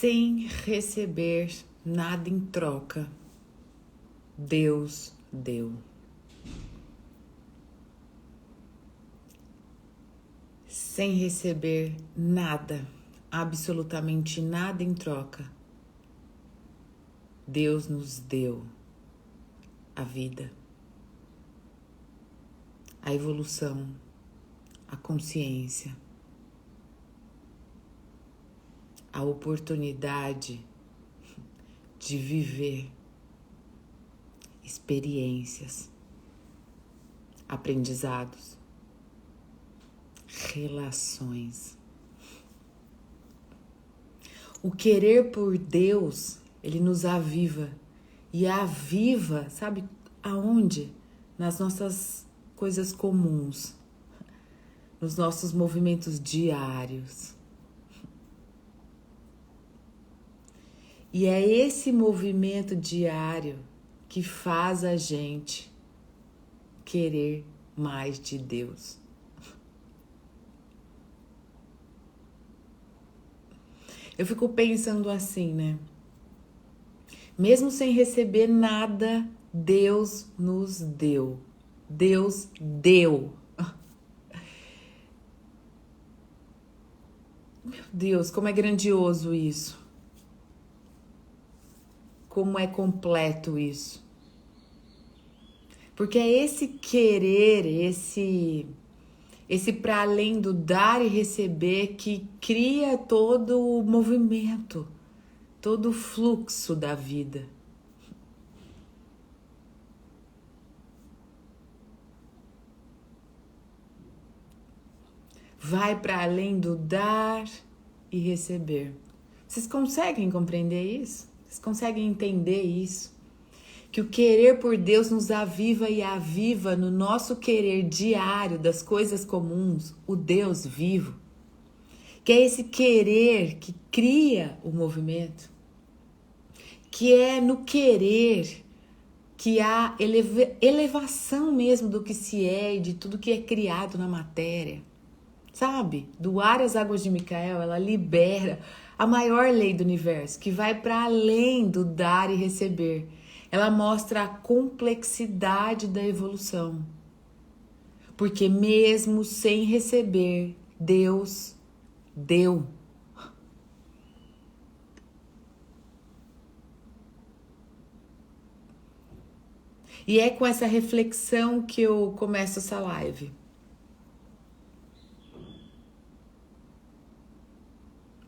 sem receber nada em troca, Deus deu. Sem receber nada, absolutamente nada em troca, Deus nos deu a vida, a evolução, a consciência, a oportunidade de viver experiências, aprendizados, relações. O querer por Deus, ele nos aviva. E aviva, sabe aonde? Nas nossas coisas comuns, nos nossos movimentos diários. E é esse movimento diário que faz a gente querer mais de Deus. Eu fico pensando assim, né? Mesmo sem receber nada, Deus nos deu. Deus deu. Meu Deus, como é grandioso isso. Como é completo isso. Porque é esse querer, esse para além do dar e receber que cria todo o movimento, todo o fluxo da vida. Vai para além do dar e receber. Vocês conseguem compreender isso? Vocês conseguem entender isso? Que o querer por Deus nos aviva e aviva no nosso querer diário das coisas comuns, o Deus vivo. Que é esse querer que cria o movimento. Que é no querer que há elevação mesmo do que se é e de tudo que é criado na matéria. Sabe? Do ar às águas de Micael, ela libera a maior lei do universo, que vai para além do dar e receber. Ela mostra a complexidade da evolução. Porque mesmo sem receber, Deus deu. E é com essa reflexão que eu começo essa live.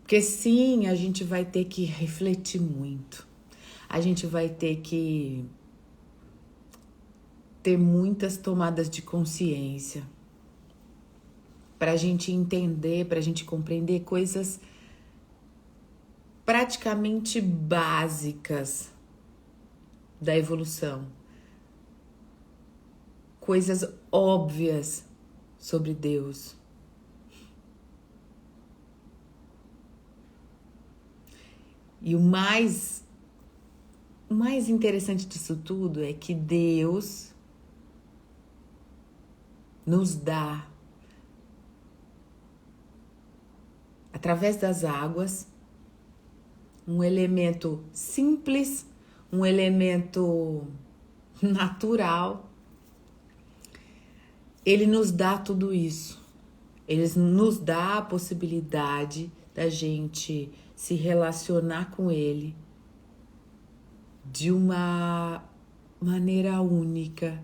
Porque sim, a gente vai ter que refletir muito. A gente vai ter que ter muitas tomadas de consciência para a gente entender, para a gente compreender coisas praticamente básicas da evolução. Coisas óbvias sobre Deus. E o mais interessante disso tudo é que Deus nos dá, através das águas, um elemento simples, um elemento natural. Ele nos dá tudo isso. Ele nos dá a possibilidade da gente se relacionar com Ele de uma maneira única.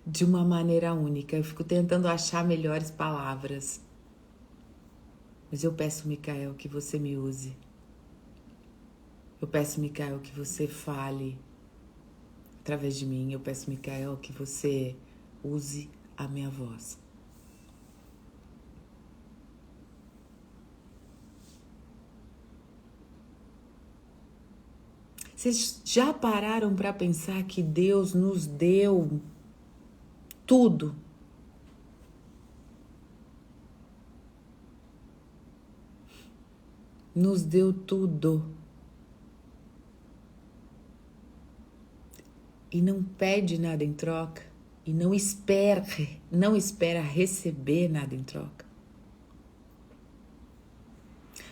De uma maneira única. Eu fico tentando achar melhores palavras. Mas eu peço, Micael, que você me use. Eu peço, Micael, que você fale através de mim. Eu peço, Micael, que você use a minha voz. Vocês já pararam para pensar que Deus nos deu tudo? Nos deu tudo. E não pede nada em troca. E não espera receber nada em troca.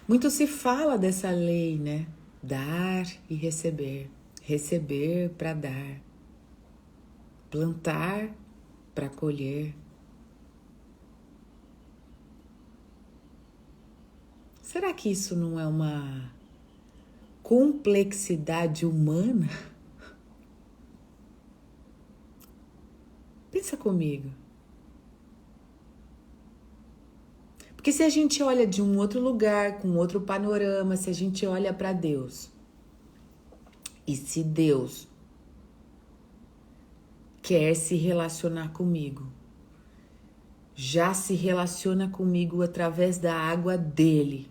Muito se fala dessa lei, né? Dar e receber. Receber para dar. Plantar para colher. Será que isso não é uma complexidade humana? Pensa comigo. Porque se a gente olha de um outro lugar, com outro panorama, se a gente olha para Deus, e se Deus quer se relacionar comigo, já se relaciona comigo através da água dele.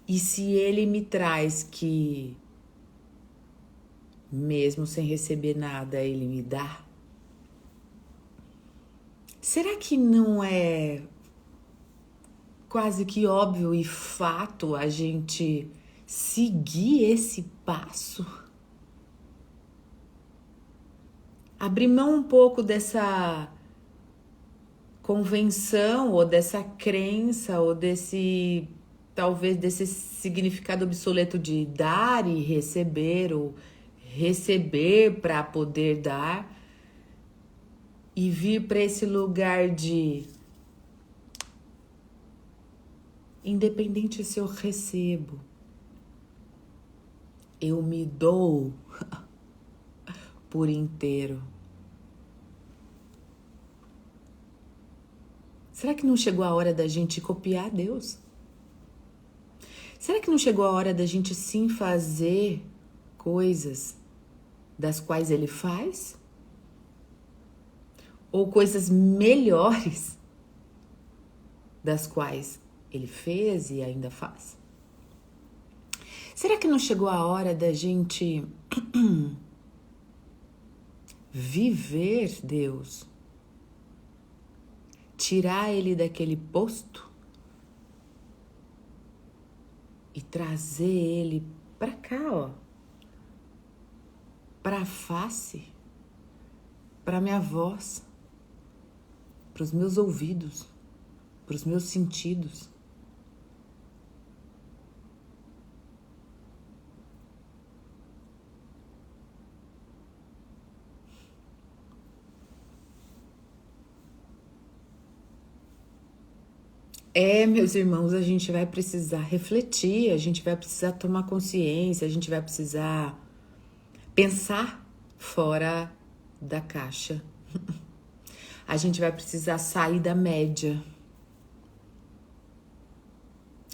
E se ele me traz que, mesmo sem receber nada, ele me dá, será que não é quase que óbvio e fato a gente seguir esse passo? Abrir mão um pouco dessa convenção ou dessa crença ou talvez desse significado obsoleto de dar e receber ou receber para poder dar e vir para esse lugar de independente se eu recebo, eu me dou por inteiro. Será que não chegou a hora da gente copiar Deus? Será que não chegou a hora da gente sim fazer coisas das quais Ele faz? Ou coisas melhores das quais Ele fez e ainda faz? Será que não chegou a hora da gente viver Deus? Tirar Ele daquele posto e trazer Ele para cá, ó, para a face, para minha voz, para os meus ouvidos, para os meus sentidos. Meus irmãos, a gente vai precisar refletir, a gente vai precisar tomar consciência, a gente vai precisar pensar fora da caixa. A gente vai precisar sair da média.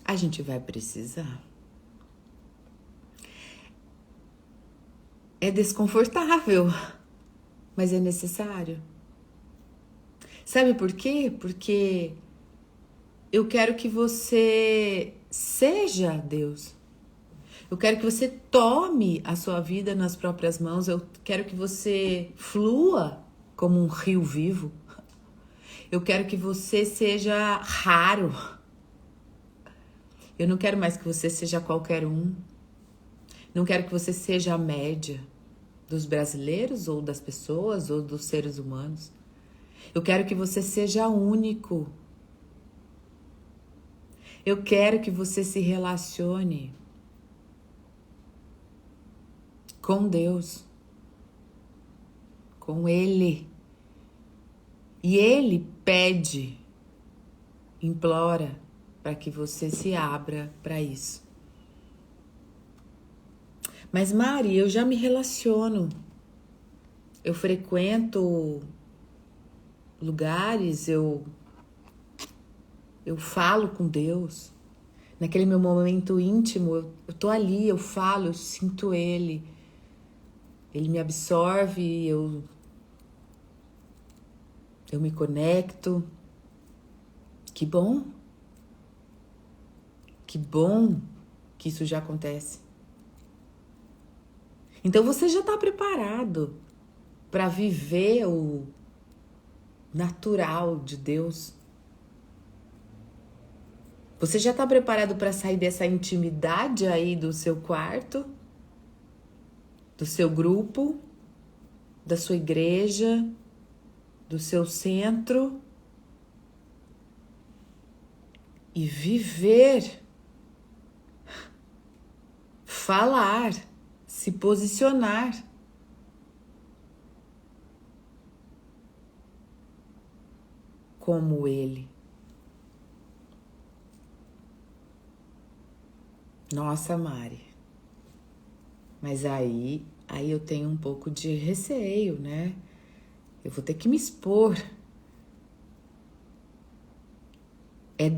A gente vai precisar. É desconfortável, mas é necessário. Sabe por quê? Porque eu quero que você seja Deus. Eu quero que você tome a sua vida nas próprias mãos. Eu quero que você flua como um rio vivo. Eu quero que você seja raro. Eu não quero mais que você seja qualquer um. Não quero que você seja a média dos brasileiros ou das pessoas ou dos seres humanos. Eu quero que você seja único. Eu quero que você se relacione com Deus, com Ele. E Ele pede, implora para que você se abra para isso. Mas Mari, eu já me relaciono. Eu frequento lugares, eu falo com Deus. Naquele meu momento íntimo, eu tô ali, eu falo, eu sinto Ele. Ele me absorve, eu me conecto. Que bom. Que bom que isso já acontece. Então você já está preparado para viver o natural de Deus? Você já está preparado para sair dessa intimidade aí do seu quarto, do seu grupo, da sua igreja, do seu centro e viver, falar, se posicionar. Como Ele. Nossa, Mari. Mas aí eu tenho um pouco de receio, né? Eu vou ter que me expor.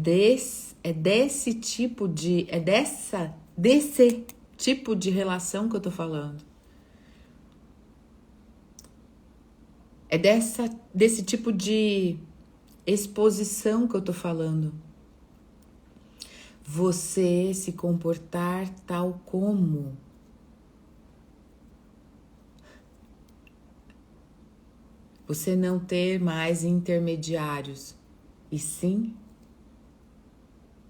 Desse tipo de relação que eu tô falando. É desse tipo de exposição que eu tô falando. Você se comportar tal como. Você não ter mais intermediários, e sim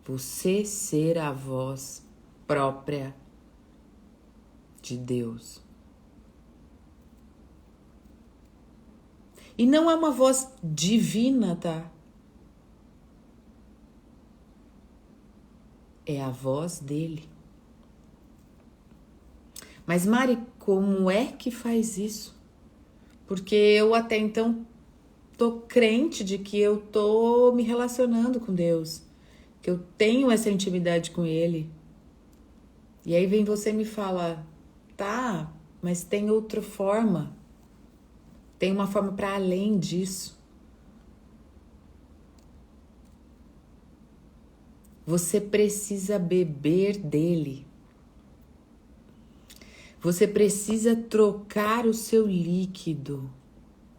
você ser a voz própria de Deus. E não é uma voz divina, tá? É a voz dele. Mas Mari, como é que faz isso? Porque eu até então tô crente de que eu tô me relacionando com Deus, que eu tenho essa intimidade com Ele. E aí vem você e me fala, tá, mas tem outra forma. Tem uma forma para além disso. Você precisa beber dele. Você precisa trocar o seu líquido,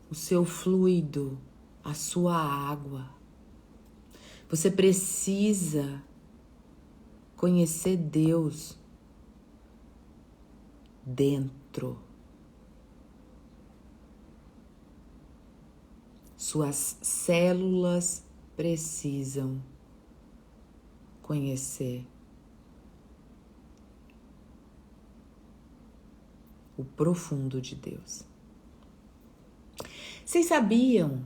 o seu fluido, a sua água. Você precisa conhecer Deus dentro. Suas células precisam conhecer o profundo de Deus. Vocês sabiam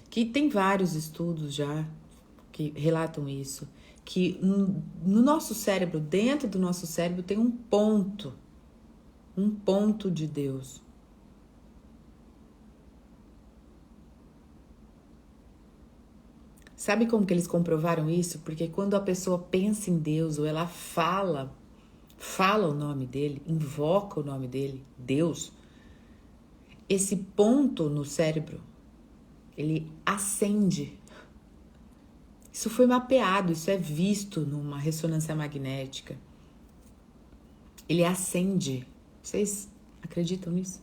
que tem vários estudos já que relatam isso, que no nosso cérebro, dentro do nosso cérebro, tem um ponto de Deus. Sabe como que eles comprovaram isso? Porque quando a pessoa pensa em Deus ou ela fala o nome dele, invoca o nome dele, Deus, esse ponto no cérebro, ele acende. Isso foi mapeado, isso é visto numa ressonância magnética. Ele acende. Vocês acreditam nisso?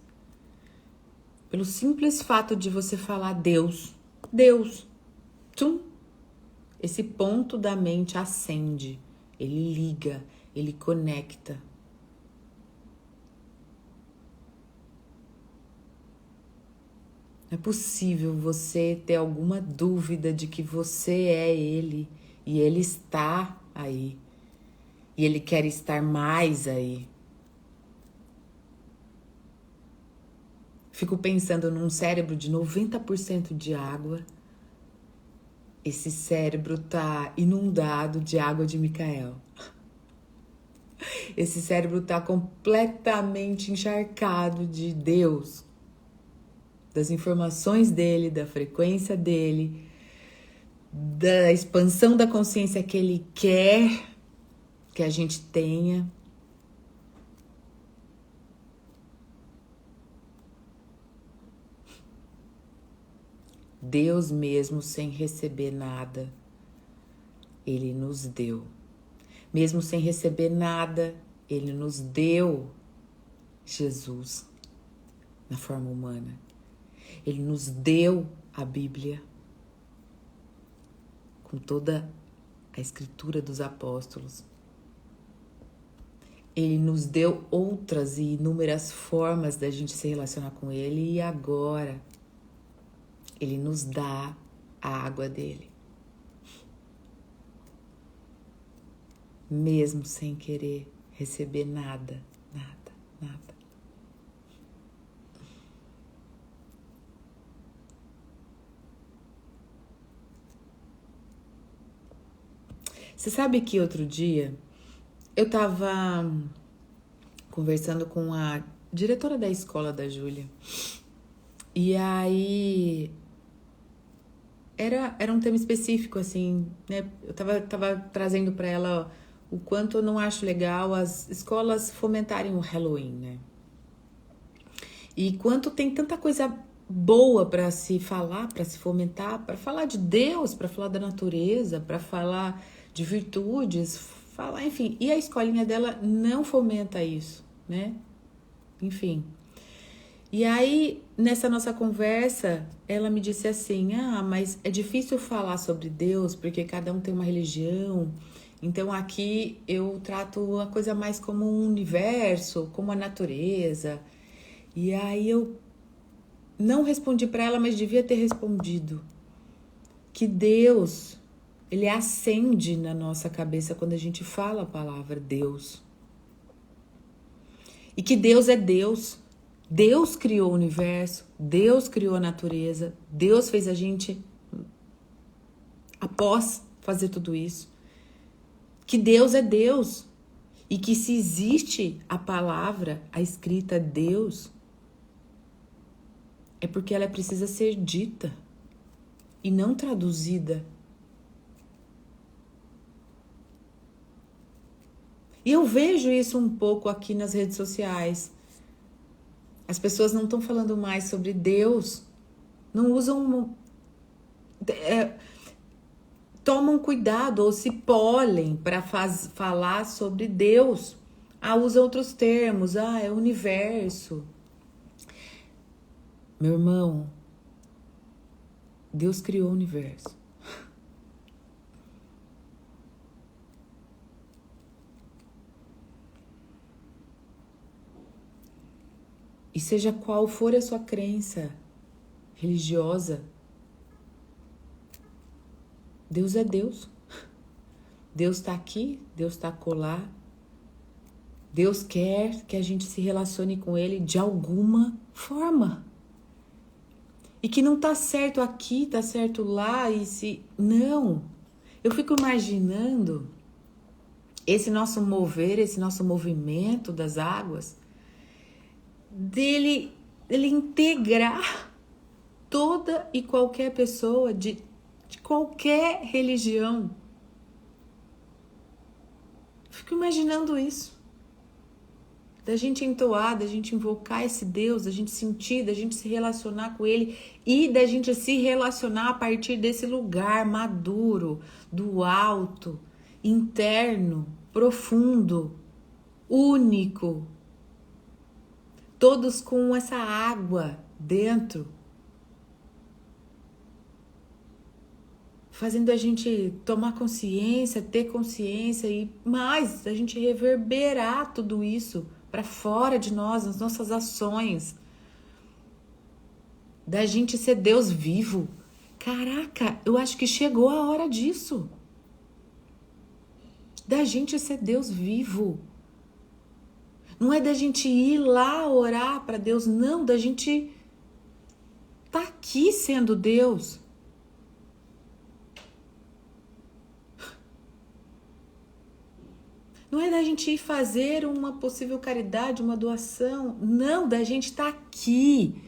Pelo simples fato de você falar Deus, tum, esse ponto da mente acende, ele liga, ele conecta. Não é possível você ter alguma dúvida de que você é ele e ele está aí. E ele quer estar mais aí. Fico pensando num cérebro de 90% de água. Esse cérebro tá inundado de água de Micael. Esse cérebro tá completamente encharcado de Deus, das informações dele, da frequência dele, da expansão da consciência que ele quer que a gente tenha. Deus mesmo sem receber nada, ele nos deu. Mesmo sem receber nada, ele nos deu Jesus na forma humana. Ele nos deu a Bíblia com toda a escritura dos apóstolos. Ele nos deu outras e inúmeras formas da gente se relacionar com ele e agora ele nos dá a água dele. Mesmo sem querer receber nada. Você sabe que outro dia eu tava conversando com a diretora da escola da Júlia. E aí era um tema específico, assim, né? Eu tava trazendo para ela o quanto eu não acho legal as escolas fomentarem o Halloween, né? E quanto tem tanta coisa boa para se falar, para se fomentar, para falar de Deus, para falar da natureza, para falar de virtudes, falar, enfim. E a escolinha dela não fomenta isso, né? Enfim. E aí, nessa nossa conversa, ela me disse assim: ah, mas é difícil falar sobre Deus porque cada um tem uma religião. Então aqui eu trato a coisa mais como um universo, como a natureza. E aí eu não respondi para ela, mas devia ter respondido que Deus, ele acende na nossa cabeça quando a gente fala a palavra Deus. E que Deus é Deus. Deus criou o universo, Deus criou a natureza, Deus fez a gente após fazer tudo isso. Que Deus é Deus. E que se existe a palavra, a escrita Deus, é porque ela precisa ser dita e não traduzida. E eu vejo isso um pouco aqui nas redes sociais. As pessoas não estão falando mais sobre Deus, não usam, tomam cuidado ou se polem para falar sobre Deus. Usam outros termos, é o universo. Meu irmão, Deus criou o universo. E seja qual for a sua crença religiosa, Deus é Deus. Deus está aqui, Deus está acolá. Deus quer que a gente se relacione com Ele de alguma forma. E que não tá certo aqui, tá certo lá, e se... Não. Eu fico imaginando esse nosso mover, esse nosso movimento das águas, dele integrar toda e qualquer pessoa de qualquer religião. Fico imaginando isso. Da gente entoar, da gente invocar esse Deus, da gente sentir, da gente se relacionar com Ele e da gente se relacionar a partir desse lugar maduro, do alto, interno, profundo, único. Todos com essa água dentro, fazendo a gente tomar consciência, ter consciência e mais, a gente reverberar tudo isso para fora de nós, nas nossas ações. Da gente ser Deus vivo. Caraca, eu acho que chegou a hora disso. Da gente ser Deus vivo. Não é da gente ir lá orar para Deus, não, da gente tá aqui sendo Deus. Não é da gente ir fazer uma possível caridade, uma doação, não, da gente tá aqui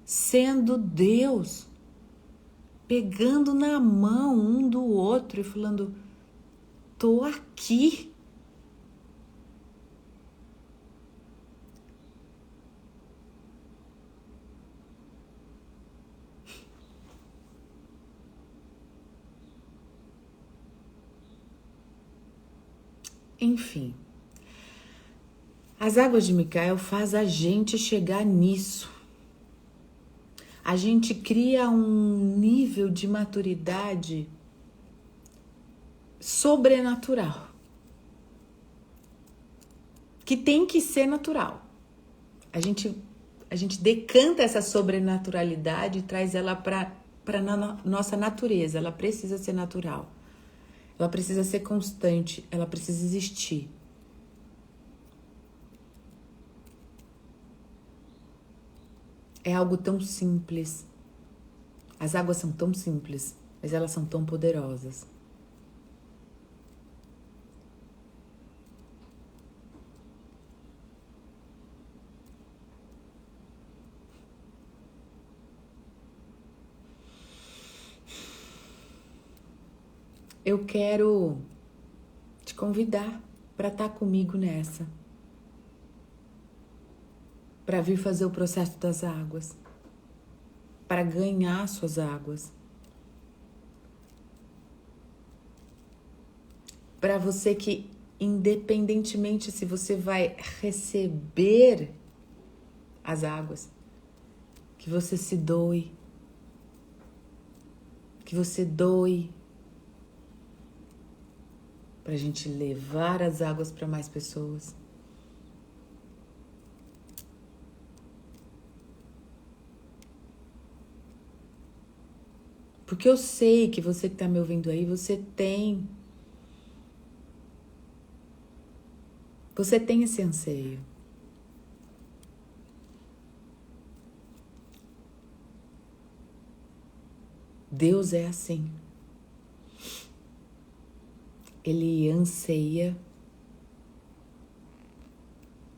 sendo Deus, pegando na mão um do outro e falando, tô aqui. Enfim, as águas de Micael faz a gente chegar nisso. A gente cria um nível de maturidade sobrenatural. Que tem que ser natural. A gente decanta essa sobrenaturalidade e traz ela para nossa natureza. Ela precisa ser natural. Ela precisa ser constante, ela precisa existir. É algo tão simples. As águas são tão simples, mas elas são tão poderosas. eu quero te convidar para estar comigo nessa, para vir fazer o processo das águas, para ganhar suas águas. Para você que, independentemente se você vai receber as águas, que você se doe, que você doe, para a gente levar as águas para mais pessoas. Porque eu sei que você que está me ouvindo aí, você tem esse anseio. Deus é assim. Ele anseia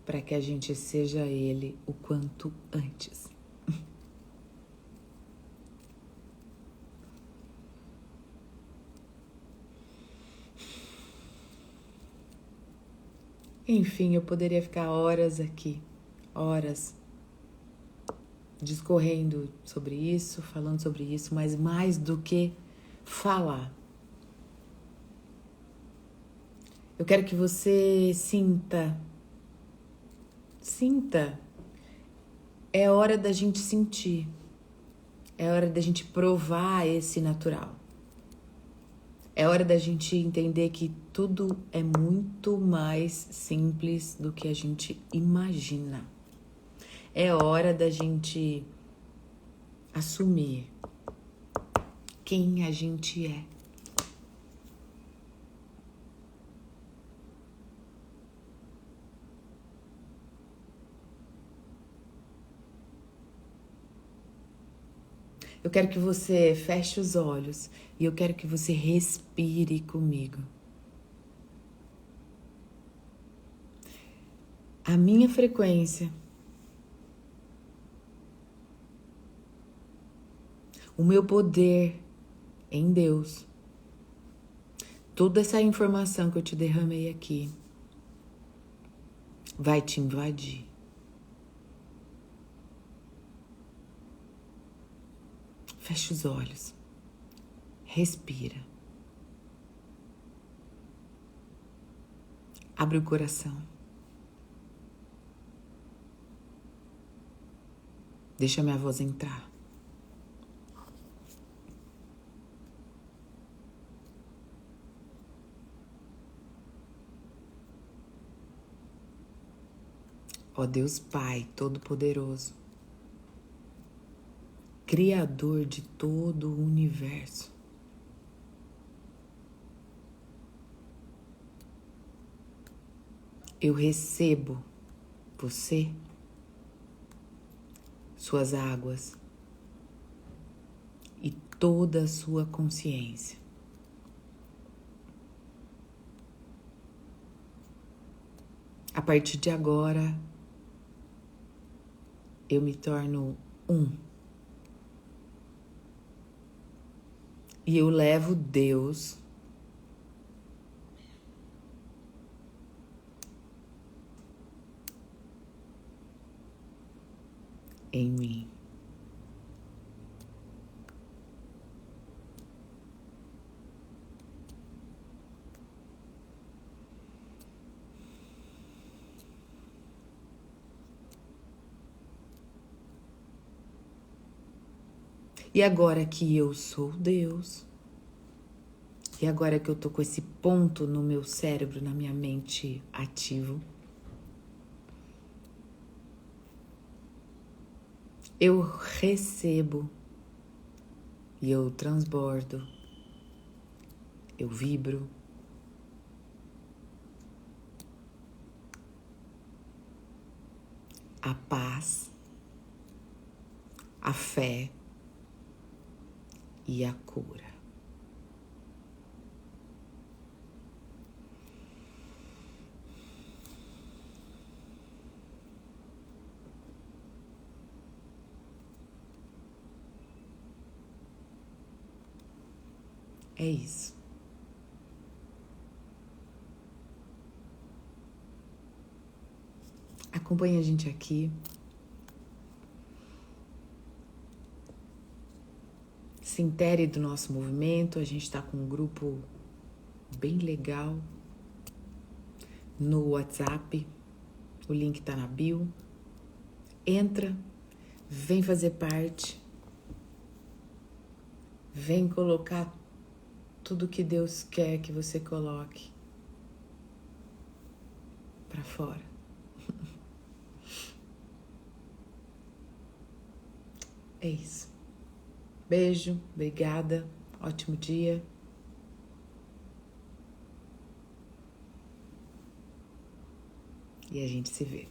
para que a gente seja Ele o quanto antes. Enfim, eu poderia ficar horas aqui, horas, discorrendo sobre isso, falando sobre isso, mas mais do que falar, eu quero que você sinta. É hora da gente sentir. É hora da gente provar esse natural. É hora da gente entender que tudo é muito mais simples do que a gente imagina. É hora da gente assumir quem a gente é. Eu quero que você feche os olhos e eu quero que você respire comigo. A minha frequência, o meu poder em Deus, toda essa informação que eu te derramei aqui vai te invadir. Feche os olhos. Respira. Abre o coração. Deixa minha voz entrar. Ó Deus Pai Todo-Poderoso, Criador de todo o universo, eu recebo você, suas águas e toda a sua consciência. A partir de agora, eu me torno um. E eu levo Deus em mim. E agora que eu sou Deus, e agora que eu tô com esse ponto no meu cérebro, na minha mente ativo, eu recebo e eu transbordo, eu vibro. A paz, a fé e a cura. É isso. Acompanhe a gente aqui. Se intere do nosso movimento. A gente está com um grupo bem legal no WhatsApp. O link está na bio. Entra, vem fazer parte. Vem colocar tudo que Deus quer que você coloque para fora. É isso. Beijo, obrigada, ótimo dia. E a gente se vê.